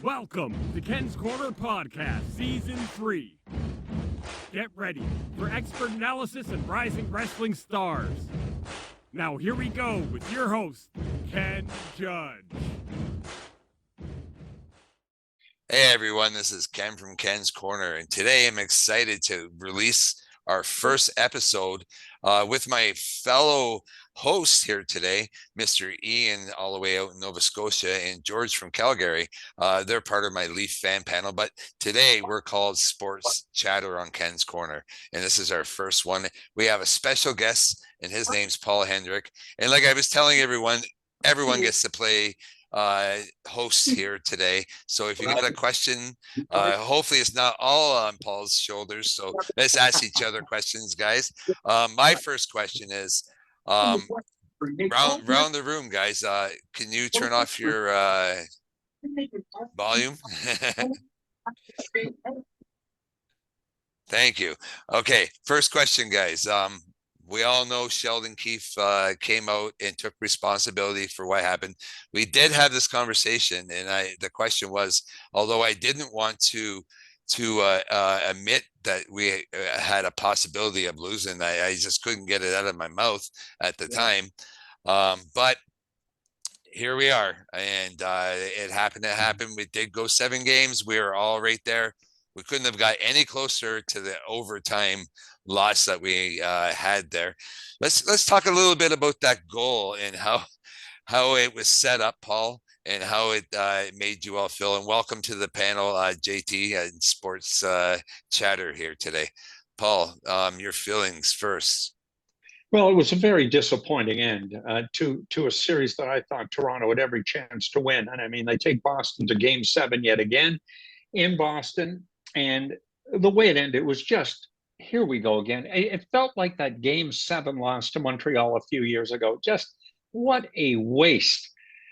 Welcome to Ken's Corner Podcast, Season 3. Get ready for expert analysis and rising wrestling stars. Now here we go with your host, Ken Judge. Hey everyone, this is Ken from Ken's Corner, and today I'm excited to release our first episode with my fellow host here today, Mr. Ian, all the way out in Nova Scotia, and George from Calgary. They're part of my Leaf fan panel, but today we're called Sports Chatter on Ken's Corner, and this is our first one. We have a special guest, and his name's Paul Hendrick. And like I was telling everyone gets to play hosts here today. So if you got a question, hopefully it's not all on Paul's shoulders. So let's ask each other questions, guys. My first question is, round the room, guys, can you turn off your volume? Thank you. Okay, first question, guys. We all know Sheldon Keefe came out and took responsibility for what happened. We did have this conversation, and the question was, although I didn't want to admit that we had a possibility of losing, I just couldn't get it out of my mouth at the time. But here we are, and it happened to happen. We did go 7 games. We were all right there. We couldn't have got any closer to the overtime loss that we had there. Let's talk a little bit about that goal and how it was set up, Paul, and how it made you all feel. And welcome to the panel, JT and Sports Chatter here today. Paul, your feelings first. Well, it was a very disappointing end to a series that I thought Toronto had every chance to win. And I mean, they take Boston to Game 7 yet again in Boston. And the way it ended was just, here we go again. It felt like that Game 7 loss to Montreal a few years ago. Just what a waste.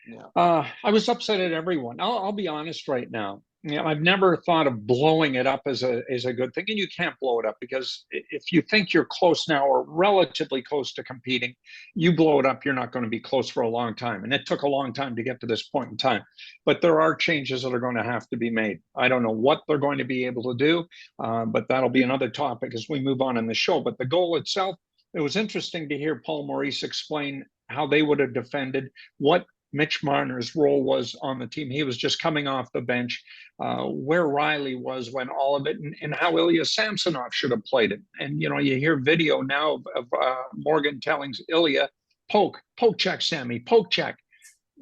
Yeah. I was upset at everyone. I'll be honest right now. You know, I've never thought of blowing it up as a good thing, and you can't blow it up because if you think you're close now or relatively close to competing, you blow it up, you're not going to be close for a long time. And it took a long time to get to this point in time. But there are changes that are going to have to be made. I don't know what they're going to be able to do, but that'll be another topic as we move on in the show. But the goal itself, it was interesting to hear Paul Maurice explain how they would have defended, what Mitch Marner's role was on the team. He was just coming off the bench, where Riley was when all of it, and how Ilya Samsonov should have played it. And, you know, you hear video now of Morgan telling Ilya, poke check, Sammy, poke check.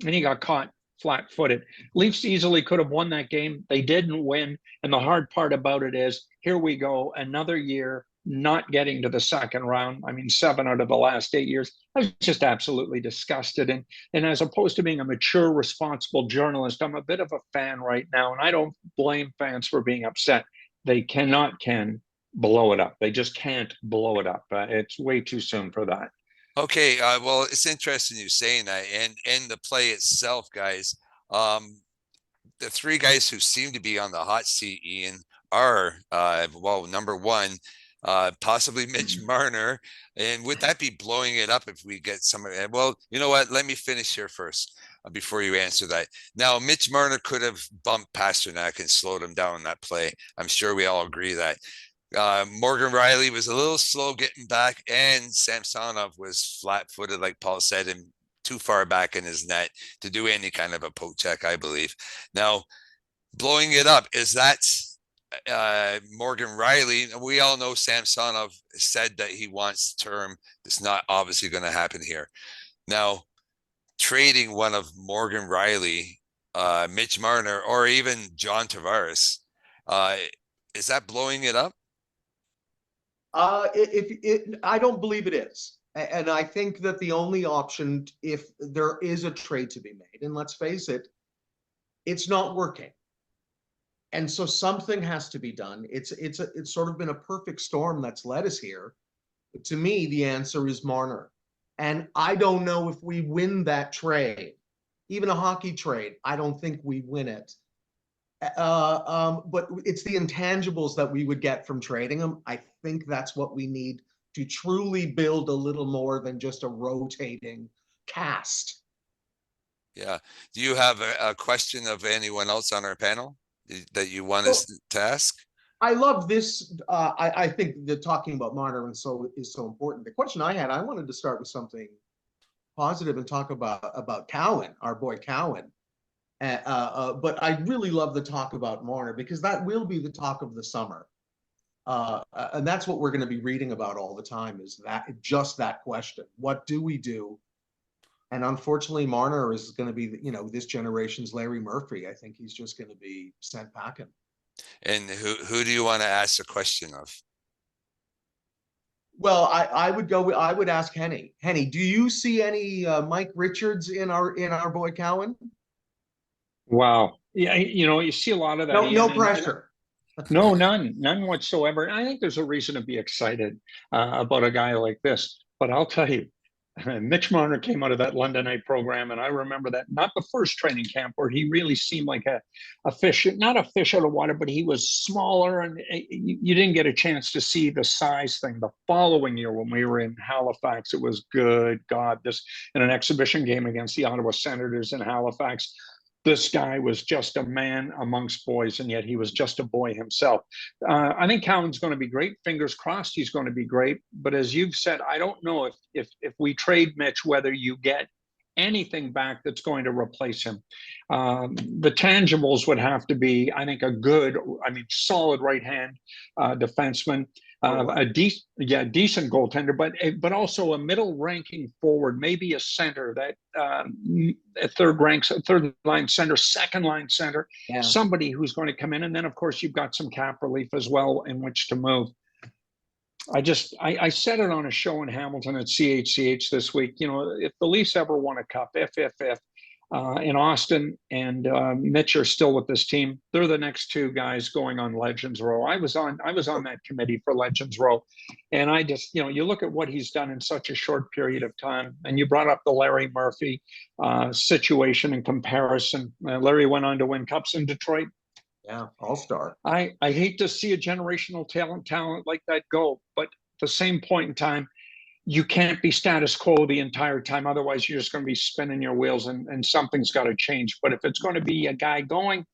And he got caught flat-footed. Leafs easily could have won that game. They didn't win. And the hard part about it is, here we go, another year not getting to the second round. I mean, 7 out of the last 8 years. I was just absolutely disgusted. And as opposed to being a mature, responsible journalist, I'm a bit of a fan right now. And I don't blame fans for being upset. They can blow it up. They just can't blow it up. It's way too soon for that. Okay, well, it's interesting you saying that. And the play itself, guys, the 3 guys who seem to be on the hot seat, Ian, are, number one, possibly Mitch Marner. And would that be blowing it up if we get some? Well, you know what? Let me finish here first before you answer that. Now, Mitch Marner could have bumped Pasternak and slowed him down in that play. I'm sure we all agree that. Morgan Riley was a little slow getting back, and Samsonov was flat-footed, like Paul said, and too far back in his net to do any kind of a poke check, I believe. Now, blowing it up, is that Morgan Riley? We all know Samsonov said that he wants the term. It's not obviously going to happen here. Now, trading one of Morgan Riley, Mitch Marner, or even John Tavares, is that blowing it up? I don't believe it is. And I think that the only option, if there is a trade to be made, and let's face it, it's not working. And so something has to be done. It's sort of been a perfect storm that's led us here. But to me, the answer is Marner. And I don't know if we win that trade, even a hockey trade. I don't think we win it. But it's the intangibles that we would get from trading them. I think that's what we need to truly build a little more than just a rotating cast. Yeah. Do you have a question of anyone else on our panel that you want us to ask? I love this. I think that talking about Marner is so important. The question I wanted to start with something positive and talk about Cowan, our boy Cowan. But I really love the talk about Marner because that will be the talk of the summer. And that's what we're going to be reading about all the time is just that question. What do we do? And unfortunately, Marner is going to be, this generation's Larry Murphy. I think he's just going to be sent packing. And who do you want to ask a question of? Well, I would ask Henny. Henny, do you see any Mike Richards in our boy Cowan? Wow. Yeah, you see a lot of that. No pressure. No, none whatsoever. I think there's a reason to be excited about a guy like this. But I'll tell you, Mitch Marner came out of that London night program, and I remember that not the first training camp where he really seemed like a fish, not a fish out of water, but he was smaller, and you didn't get a chance to see the size thing. The following year when we were in Halifax, it was good God, this in an exhibition game against the Ottawa Senators in Halifax. This guy was just a man amongst boys, and yet he was just a boy himself. I think Cowan's going to be great. Fingers crossed he's going to be great. But as you've said, I don't know if we trade Mitch, whether you get anything back that's going to replace him. The tangibles would have to be, I think, solid right-hand defenseman. A decent goaltender, but also a middle-ranking forward, maybe a center, that a third line center, second line center, somebody who's going to come in, and then of course you've got some cap relief as well in which to move. I said it on a show in Hamilton at CHCH this week. If the Leafs ever won a cup, if in Austin and Mitch are still with this team, they're the next two guys going on Legends Row. I was on that committee for Legends Row, and I just, you look at what he's done in such a short period of time, and you brought up the Larry Murphy situation in comparison. Larry went on to win cups in Detroit. Yeah, all-star. I hate to see a generational talent like that go, but at the same point in time, you can't be status quo the entire time. Otherwise, you're just going to be spinning your wheels, and something's got to change. But if it's going to be a guy going,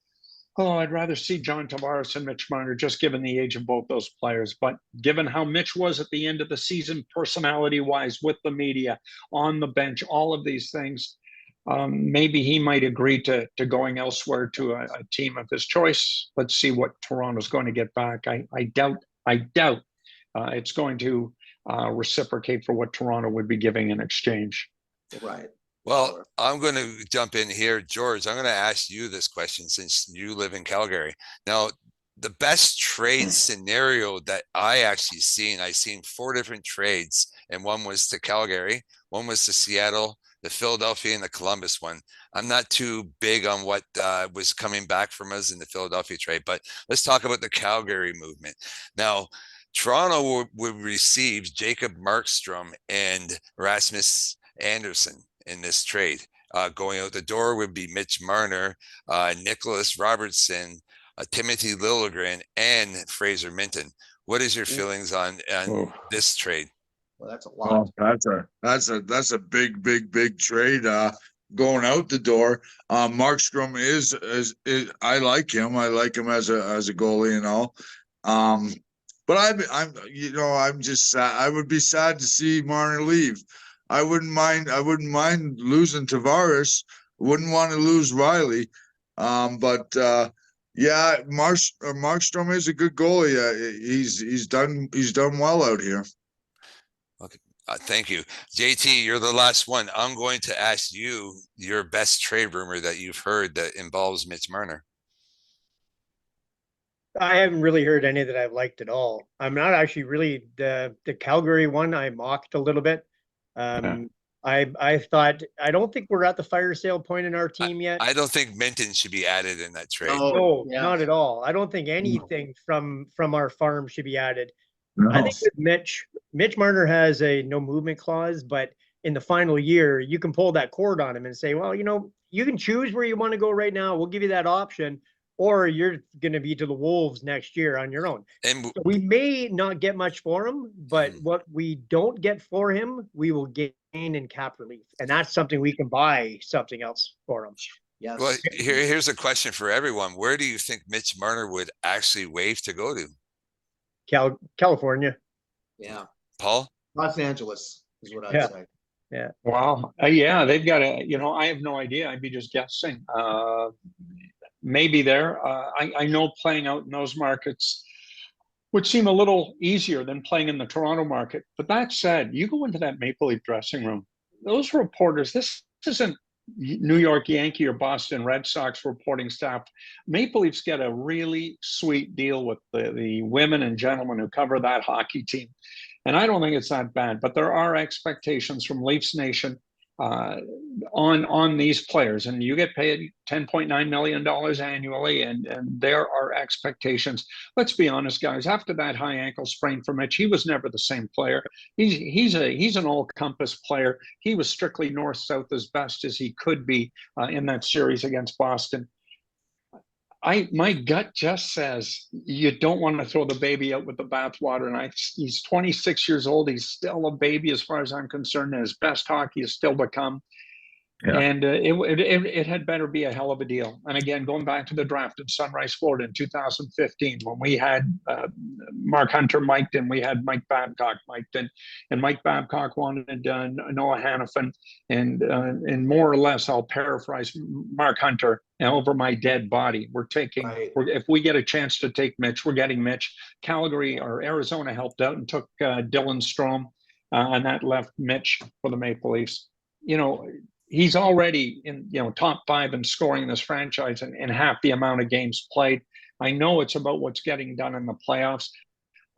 I'd rather see John Tavares and Mitch Marner, just given the age of both those players. But given how Mitch was at the end of the season, personality-wise, with the media, on the bench, all of these things, maybe he might agree to going elsewhere to a team of his choice. Let's see what Toronto's going to get back. I doubt it's going to reciprocate for what Toronto would be giving in exchange. Right. Well, I'm going to jump in here. George, I'm going to ask you this question since you live in Calgary. Now, the best trade scenario that I've seen 4 different trades, and one was to Calgary, one was to Seattle, the Philadelphia, and the Columbus one. I'm not too big on what was coming back from us in the Philadelphia trade, but let's talk about the Calgary movement. Now, Toronto would receive Jacob Markstrom and Rasmus Anderson in this trade. Going out the door would be Mitch Marner, Nicholas Robertson, Timothy Liljegren, and Fraser Minton. What is your feelings on this trade? Well, that's a lot. That's a big trade. Going out the door. Markstrom is I like him. I like him as a goalie and all. But I'm just sad. I would be sad to see Marner leave. I wouldn't mind losing Tavares. Wouldn't want to lose Riley. But Markstrom is a good goalie. He's done well out here. Okay. Thank you. JT, you're the last one. I'm going to ask you your best trade rumor that you've heard that involves Mitch Marner. I haven't really heard any that I've liked at all. I'm not actually really the Calgary one. I mocked a little bit. I thought, I don't think we're at the fire sale point in our team yet. I don't think Minton should be added in that trade. No, not at all. I don't think anything from our farm should be added. No. I think with Mitch Marner has a no movement clause, but in the final year, you can pull that cord on him and say, well, you can choose where you want to go right now. We'll give you that option. Or you're going to be to the Wolves next year on your own. And so we may not get much for him, but what we don't get for him, we will gain and cap relief, and that's something we can buy something else for him. Yes. Well, here's a question for everyone. Where do you think Mitch Marner would actually waive to go to? California. Yeah. Paul? Los Angeles is what I'd Yeah. say. Yeah. Well, yeah, they've got a, I have no idea. I'd be just guessing. Maybe there. I know playing out in those markets would seem a little easier than playing in the Toronto market. But that said, you go into that Maple Leaf dressing room, those reporters, this isn't New York Yankee or Boston Red Sox reporting staff. Maple Leafs get a really sweet deal with the women and gentlemen who cover that hockey team. And I don't think it's that bad, but there are expectations from Leafs Nation on these players, and you get paid $10.9 million annually, and there are expectations. Let's be honest, guys. After that high ankle sprain for Mitch, he was never the same player. He's an all compass player. He was strictly north south as best as he could be in that series against Boston. My gut just says you don't want to throw the baby out with the bathwater. And he's 26 years old. He's still a baby as far as I'm concerned. And his best hockey is still to come. Yeah. And it had better be a hell of a deal. And again, going back to the draft in Sunrise, Florida in 2015, when we had Mark Hunter mic'd and we had Mike Babcock mic'd, and Mike Babcock wanted Noah Hannafin, and more or less, I'll paraphrase Mark Hunter, over my dead body. We're taking, if we get a chance to take Mitch, we're getting Mitch. Calgary or Arizona helped out and took Dylan Strome, and that left Mitch for the Maple Leafs. He's already in, top 5 in scoring in this franchise in half the amount of games played. I know it's about what's getting done in the playoffs.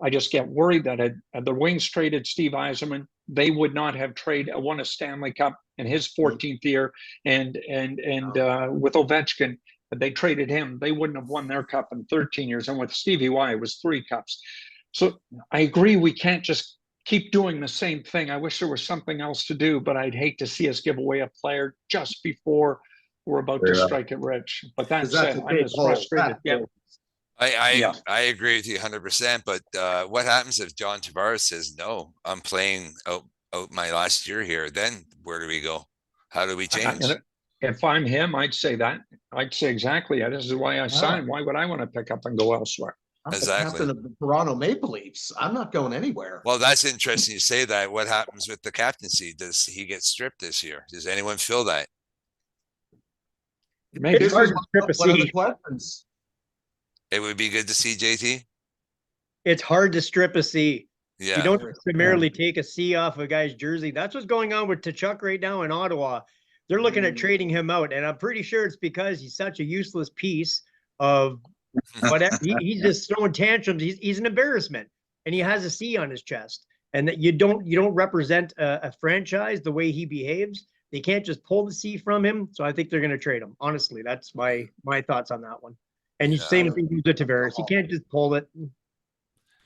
I just get worried that had the Wings traded Steve Yzerman, they would not have won a Stanley Cup in his 14th year. And with Ovechkin, they traded him. They wouldn't have won their cup in 13 years. And with Stevie Y, it was 3 cups. So I agree, we can't just keep doing the same thing. I wish there was something else to do, but I'd hate to see us give away a player just before we're about to strike it rich. But that said, I'm as frustrated. Yeah. I agree with you 100%. But what happens if John Tavares says, no, I'm playing out my last year here? Then where do we go? How do we change? If I'm him, I'd say that. I'd say exactly. This is why I signed. Why would I want to pick up and go elsewhere? I'm the captain of the Toronto Maple Leafs. I'm not going anywhere. Well, that's interesting you say that. What happens with the captaincy? Does he get stripped this year? Does anyone feel that? Maybe this is one of the questions. It would be good to see, JT. It's hard to strip a C. Yeah. You don't primarily take a C off a guy's jersey. That's what's going on with Tkachuk right now in Ottawa. They're looking at trading him out, and I'm pretty sure it's because he's such a useless piece of whatever. He's just throwing tantrums. He's an embarrassment, and he has a C on his chest. And that you don't represent a franchise the way he behaves. They can't just pull the C from him. So I think they're going to trade him. Honestly, that's my thoughts on that one. And you same thing with Tavares. You can't just pull it.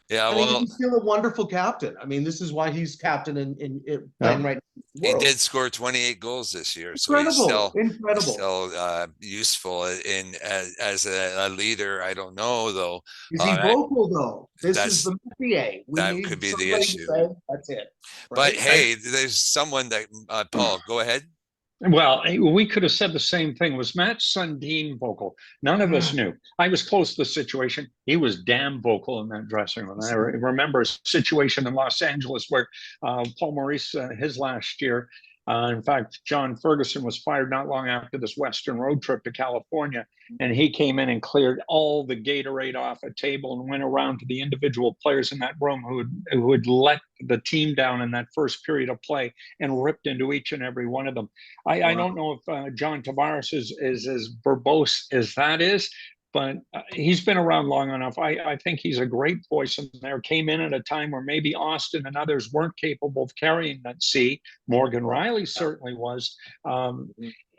Yeah, well, he's still a wonderful captain. I mean, this is why he's captain in playing right now. He did score 28 goals this year, so he's still useful as a leader. I don't know though. Is he vocal though? This is the PA. That could be the issue. That's it. Right? But hey, there's someone that Paul, go ahead. Well, we could have said the same thing. Was Matt Sundin vocal? None of us knew. I was close to the situation. He was damn vocal in that dressing room. I remember a situation in Los Angeles where Paul Maurice, his last year, in fact, John Ferguson was fired not long after this Western road trip to California. And he came in and cleared all the Gatorade off a table and went around to the individual players in that room who had let the team down in that first period of play and ripped into each and every one of them. I don't know if John Tavares is as verbose as that is, but he's been around long enough. I think he's a great voice in there. Came in at a time where maybe Austin and others weren't capable of carrying that C. Morgan Riley certainly was.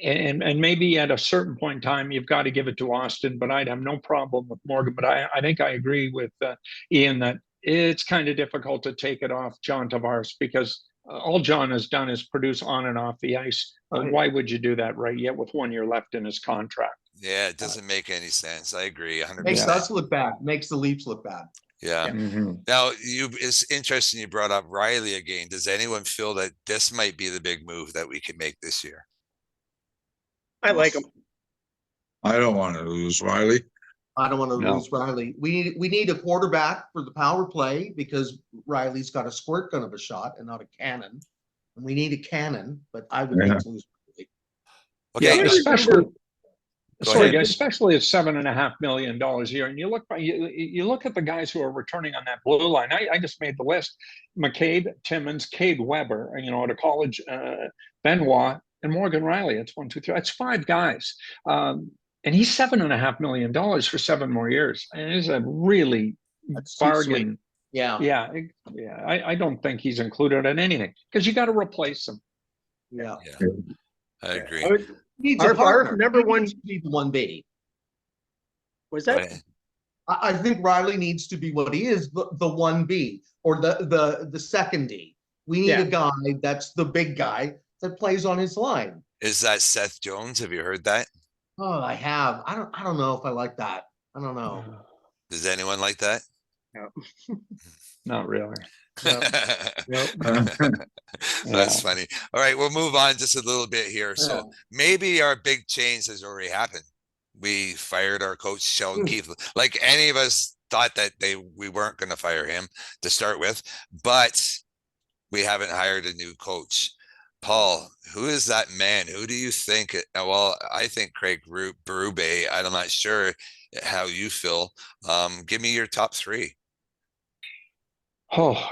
And maybe at a certain point in time, you've got to give it to Austin, but I'd have no problem with Morgan. But I think I agree with Ian that it's kind of difficult to take it off John Tavares because all John has done is produce on and off the ice. Why would you do that right yet with 1 year left in his contract? Yeah, it doesn't make any sense. I agree 100%. Makes us look bad. Makes the Leafs look bad. Yeah. Mhm. Now, it's interesting you brought up Riley again. Does anyone feel that this might be the big move that we can make this year? I like him. I don't want to lose Riley. I don't want to No. lose Riley. We need a quarterback for the power play because Riley's got a squirt gun of a shot and not a cannon. And we need a cannon, but I would Yeah. hate to lose Riley. Okay. Yeah, I especially. remember- Go Sorry, ahead. guys, especially at $7.5 million a year, and you look at the guys who are returning on that blue line. I just made the list: McCabe, Timmons, Cade Weber, at a college, Benoit, and Morgan Riley. It's 1, 2, 3. That's 5 guys, and he's $7.5 million for 7 more years. And it's a really That's too sweet. bargain. Yeah. Yeah. I don't think he's included in anything because you got to replace him. Yeah. Yeah, I agree. I would- Needs Our- a partner. our number He one- needs to be the 1B. Was Go that? ahead. I think Riley needs to be what he is, the 1B or the second D. We need Yeah. a guy that's the big guy that plays on his line. Is that Seth Jones? Have you heard that? Oh, I have. I don't know if I like that. I don't know. Does anyone like that? Not really. No. Nope. That's funny. All right, we'll move on just a little bit here. Yeah. So maybe our big change has already happened. We fired our coach Sheldon Keefe. Like any of us thought that we weren't going to fire him to start with, but we haven't hired a new coach. Paul, who is that man? Who do you think? Well, I think Craig Berube. I'm not sure how you feel. Give me your top 3. Oh,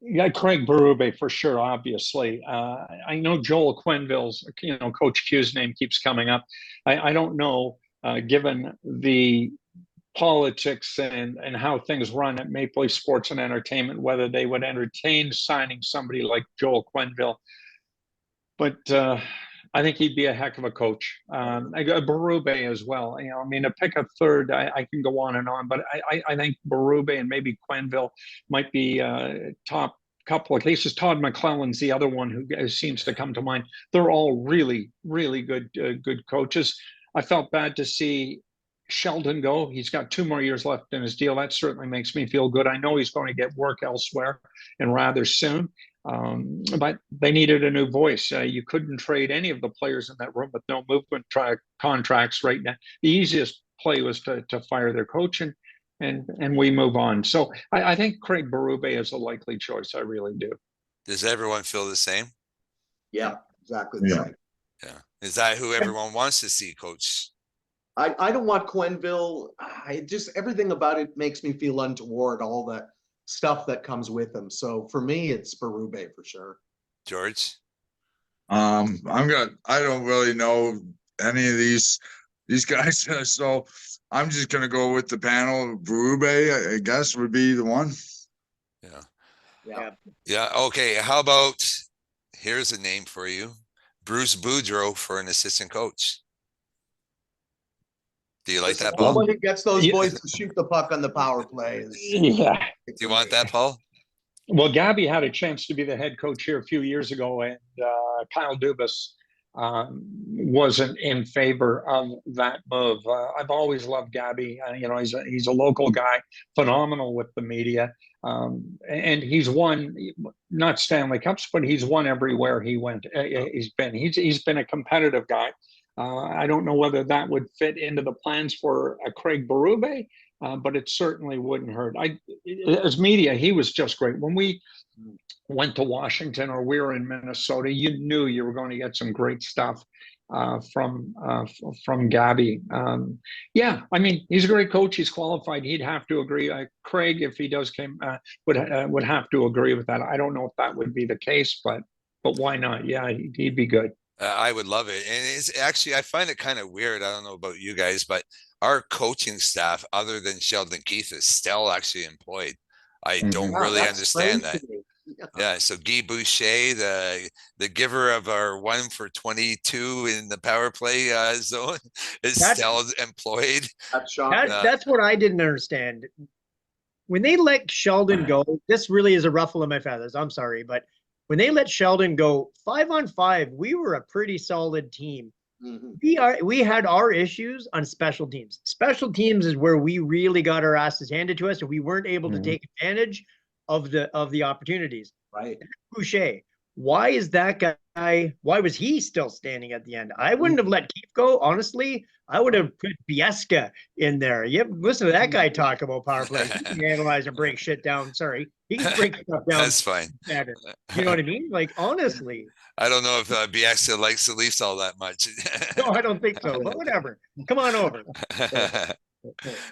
yeah, Craig Berube for sure, obviously. I know Joel Quenneville's, Coach Q's name keeps coming up. I don't know, given the politics and how things run at Maple Leaf Sports and Entertainment, whether they would entertain signing somebody like Joel Quenneville. But I think he'd be a heck of a coach. I got Berube as well. To pick a third, I can go on and on, but I think Berube and maybe Quenneville might be top couple of cases. Todd McClellan's the other one who seems to come to mind. They're all really, really good coaches. I felt bad to see Sheldon go. He's got 2 more years left in his deal. That certainly makes me feel good. I know he's going to get work elsewhere and rather soon. But they needed a new voice. You couldn't trade any of the players in that room with no movement contracts right now. The easiest play was to fire their coach and we move on. So I think Craig Berube is a likely choice. I really do. Does everyone feel the same? Yeah, exactly the Yeah. same. Yeah. Is that who everyone wants to see, Coach? I don't want Quenneville. Everything about it makes me feel untoward, all that stuff that comes with him. So for me, it's Berube for sure. George? I don't really know any of these guys, so I'm just gonna go with the panel. Berube, I guess, would be the one. Yeah. Yeah. Yeah. Okay. How about, here's a name for you, Bruce Boudreau for an assistant coach. Do you like that, Paul? Someone who gets those Yeah. boys to shoot the puck on the power play is. Yeah. Do you want that, Paul? Well, Gabby had a chance to be the head coach here a few years ago, and Kyle Dubas wasn't in favor of that move. I've always loved Gabby. He's a local guy, phenomenal with the media, and he's won not Stanley Cups, but he's won everywhere he went. He's been a competitive guy. I don't know whether that would fit into the plans for a Craig Berube, but it certainly wouldn't hurt. As media, he was just great. When we went to Washington or we were in Minnesota, you knew you were going to get some great stuff from Gabby. He's a great coach. He's qualified. He'd have to agree. Craig, if he does would have to agree with that. I don't know if that would be the case, but why not? Yeah, he'd be good. I would love it. And it's actually, I find it kind of weird. I don't know about you guys, but our coaching staff, other than Sheldon Keefe, is still actually employed. I don't Wow, really that's understand strange that. to me. Yeah. So Guy Boucher, the giver of our 1 for 22 in the power play zone, is still employed. That's shocking. That's what I didn't understand. When they let Sheldon go, this really is a ruffle in my feathers. I'm sorry, but when they let Sheldon go 5-on-5, we were a pretty solid team. Mhm. We had our issues on special teams. Special teams is where we really got our asses handed to us, and we weren't able to Mhm. take advantage of the opportunities. Right. Boucher, why is that guy? Why was he still standing at the end? I wouldn't have let Keith go. Honestly, I would have put Biesca in there. Yep, listen to that guy talk about power play. He can analyze and break shit down. Sorry, he can break stuff down That's fine. better. You know what I mean? Like honestly, I don't know if Bieksa likes the Leafs all that much. no, I don't think so. But whatever. Come on over.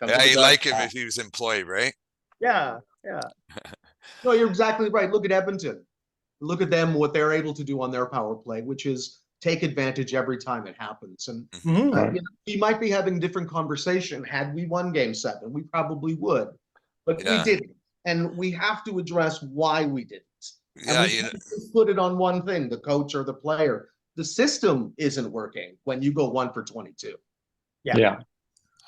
I like him if he was employed, right? Yeah, yeah. No, you're exactly right. Look at Edmonton. Look at them, what they're able to do on their power play, which is take advantage every time it happens. And Mhm. Right. you know, we might be having a different conversation had we won Game 7. We probably would, but we Yeah. didn't. And we have to address why we didn't. Yeah, And we can't just put it on one thing, the coach or the player. The system isn't working when you go 1 for 22. Yeah.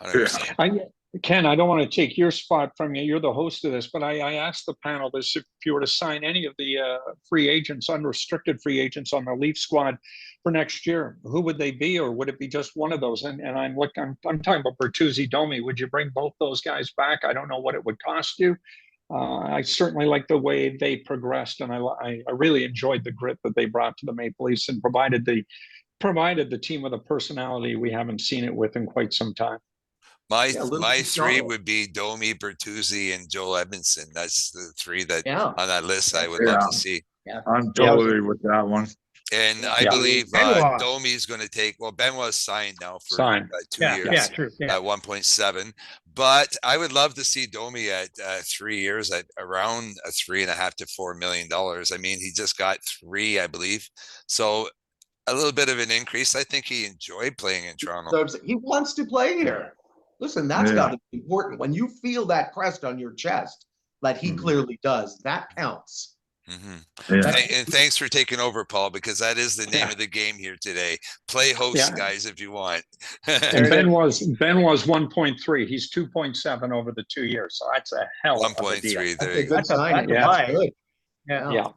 100%. Ken, I don't want to take your spot from you. You're the host of this, but I asked the panel this: if you were to sign any of the free agents, unrestricted free agents on the Leaf squad for next year, who would they be, or would it be just one of those? And I'm talking about Bertuzzi, Domi. Would you bring both those guys back? I don't know what it would cost you. I certainly like the way they progressed, and I really enjoyed the grit that they brought to the Maple Leafs and provided the team with a personality we haven't seen it with in quite some time. My Yeah, a little my bit three smaller. would be Domi, Bertuzzi, and Joel Edmondson. That's the three that Yeah. on that list I would love to see. I'm totally with that one. And I Yeah. believe Benoit. Domi is going to take. Well, Benoit's signed now for Signed. 2 Yeah, years. yeah, true. Yeah. At 1.7, but I would love to see Domi at 3 years at around a $3.5 to $4 million. I mean, he just got 3, I believe. So a little bit of an increase. I think he enjoyed playing in Toronto. So he wants to play here. Listen, that's Yeah. got to be important. When you feel that crest on your chest, like he Mhm. clearly does, that counts. Mhm. Yeah. And thanks for taking over, Paul, because that is the name of the game here today. Play host, Yeah. guys, if you want. And Ben was 1.3. He's 2.7 over the 2 years. So that's a hell of a 1.3. deal. There That's a you go. good sign. that's a buy. Good. Yeah. Yeah.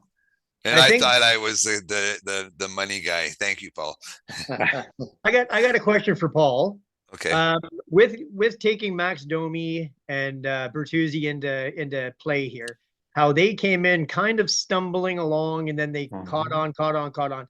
And I I think- thought I was the money guy. Thank you, Paul. I got a question for Paul. Okay. With taking Max Domi and Bertuzzi into play here, how they came in kind of stumbling along and then they caught on.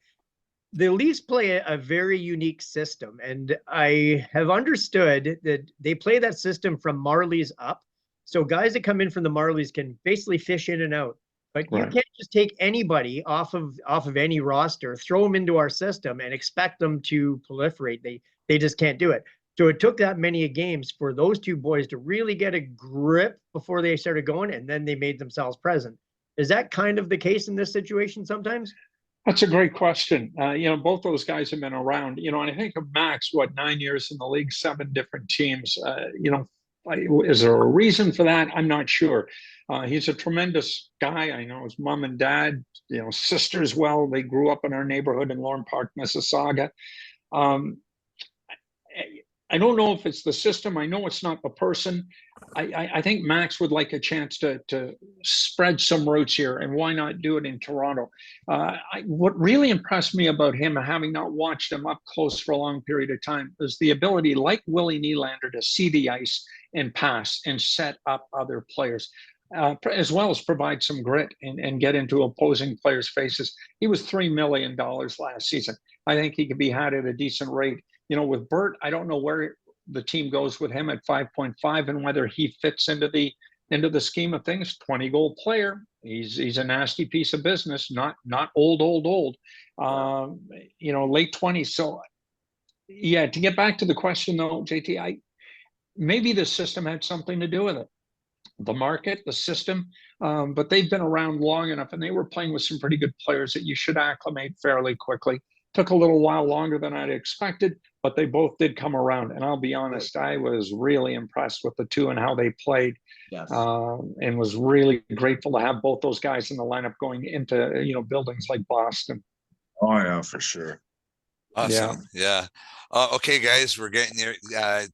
The Leafs play a very unique system, and I have understood that they play that system from Marlies up. So guys that come in from the Marlies can basically fish in and out. But you Right. can't just take anybody off of any roster, throw them into our system, and expect them to proliferate. They just can't do it. So it took that many games for those two boys to really get a grip before they started going, and then they made themselves present. Is that kind of the case in this situation sometimes? That's a great question. Both those guys have been around, and I think of Max, 9 years in the league, 7 different teams. Is there a reason for that? I'm not sure. He's a tremendous guy. I know his mom and dad, sisters. Well, they grew up in our neighborhood in Lorne Park, Mississauga. I don't know if it's the system. I know it's not the person. I think Max would like a chance to spread some roots here, and why not do it in Toronto? What really impressed me about him, having not watched him up close for a long period of time, is the ability, like Willie Nylander, to see the ice and pass and set up other players, as well as provide some grit and get into opposing players' faces. He was $3 million last season. I think he could be had at a decent rate. With Bert, I don't know where the team goes with him at 5.5 and whether he fits into the scheme of things. 20-goal player. He's a nasty piece of business. Not old. Late 20s. So yeah, to get back to the question though, JT, maybe the system had something to do with it. The market, the system, but they've been around long enough, and they were playing with some pretty good players that you should acclimate fairly quickly. Took a little while longer than I'd expected, but they both did come around. And I'll be honest, I was really impressed with the two and how they played. Yes. Mm-hmm. And was really grateful to have both those guys in the lineup going into buildings like Boston. Oh yeah, for sure. Awesome. Yeah. Okay, guys, we're getting near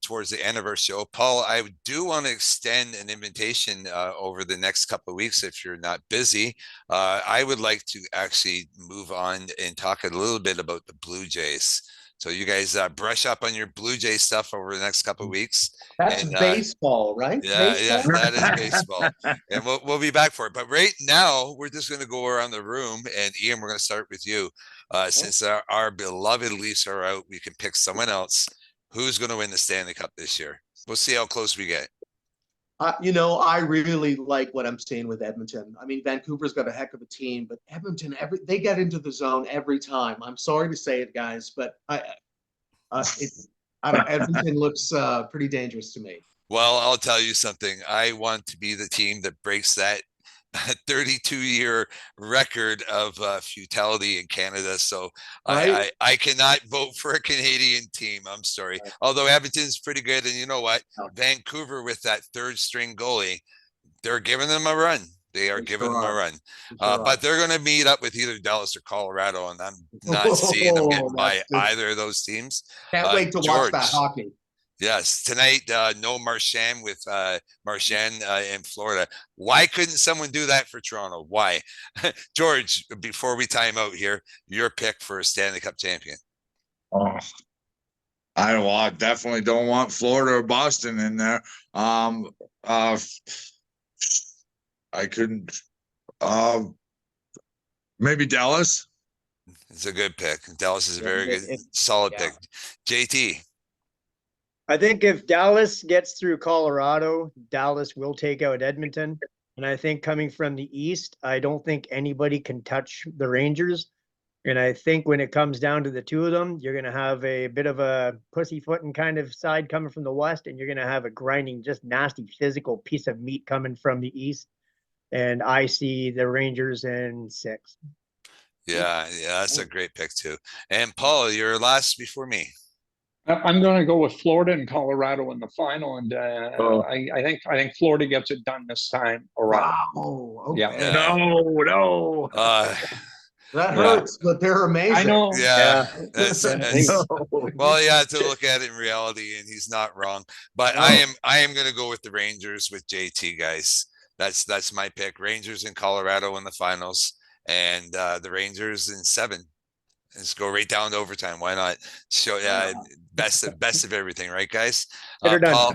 towards the end of our show. Paul, I do want to extend an invitation over the next couple of weeks if you're not busy. I would like to actually move on and talk a little bit about the Blue Jays. So you guys brush up on your Blue Jay stuff over the next couple of weeks. That's And, baseball, right? Yeah, Baseball? that is baseball. And we'll be back for it. But right now, we're just going to go around the room. And Ian, we're going to start with you. Since our beloved Leafs are out, we can pick someone else. Who's going to win the Stanley Cup this year? We'll see how close we get. I really like what I'm seeing with Edmonton. I mean, Vancouver's got a heck of a team, but Edmonton, they get into the zone every time. I'm sorry to say it, guys, but Edmonton looks pretty dangerous to me. Well, I'll tell you something. I want to be the team that breaks that 32-year record of futility in Canada. So Right? I cannot vote for a Canadian team. I'm sorry. Although Edmonton's pretty good. And you know what? Vancouver with that third string goalie, they're giving them a run. They are giving them a run. But they're going to meet up with either Dallas or Colorado. And I'm not seeing them getting by either of those teams. Can't wait to watch that hockey. Yes, tonight, no Marchand with Marchand in Florida. Why couldn't someone do that for Toronto? Why? George, before we time out here, your pick for a Stanley Cup champion. Oh, I definitely don't want Florida or Boston in there. I couldn't. Maybe Dallas. It's a good pick. Dallas is a very good, solid pick. JT. I think if Dallas gets through Colorado, Dallas will take out Edmonton. And I think coming from the East, I don't think anybody can touch the Rangers. And I think when it comes down to the two of them, you're going to have a bit of a pussyfooting kind of side coming from the West, and you're going to have a grinding, just nasty physical piece of meat coming from the East. And I see the Rangers in 6. Yeah, that's a great pick too. And Paul, you're last before me. I'm going to go with Florida and Colorado in the final, and I think Florida gets it done this time around. Wow. Okay. Yeah. No. That hurts, but they're amazing. I know. Yeah. Well, you have to look at it in reality, and he's not wrong. But I am going to go with the Rangers with JT, guys. That's my pick. Rangers in Colorado in the finals, and the Rangers in 7. Let's go right down to overtime. Why not? Show best of everything, right, guys? Paul,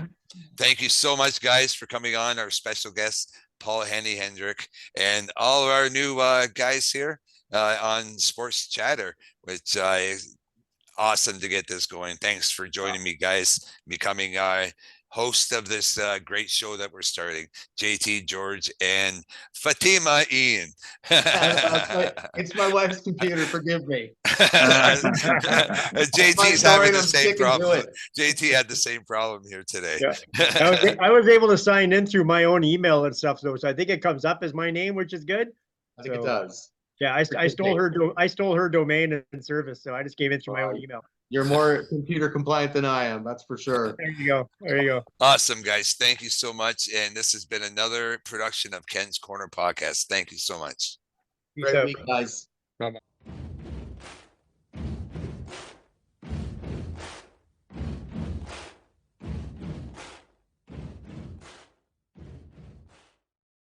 thank you so much, guys, for coming on. Our special guest, Paul Henny Hendrick, and all of our new guys here on Sports Chatter, which is awesome to get this going. Thanks for joining me, guys, becoming host of this great show that we're starting. JT, George, and Fatima Ian. It's my wife's computer. Forgive me. JT's having the same problem. JT had the same problem here today. Yeah. I was able to sign in through my own email and stuff, though, so I think it comes up as my name, which is good. I think it does. Yeah, I stole her domain and service, so I just gave it through my own email. You're more computer compliant than I am, that's for sure. There you go. Awesome, guys. Thank you so much. And this has been another production of Ken's Corner Podcast. Thank you so much. Great week, guys. Bye-bye.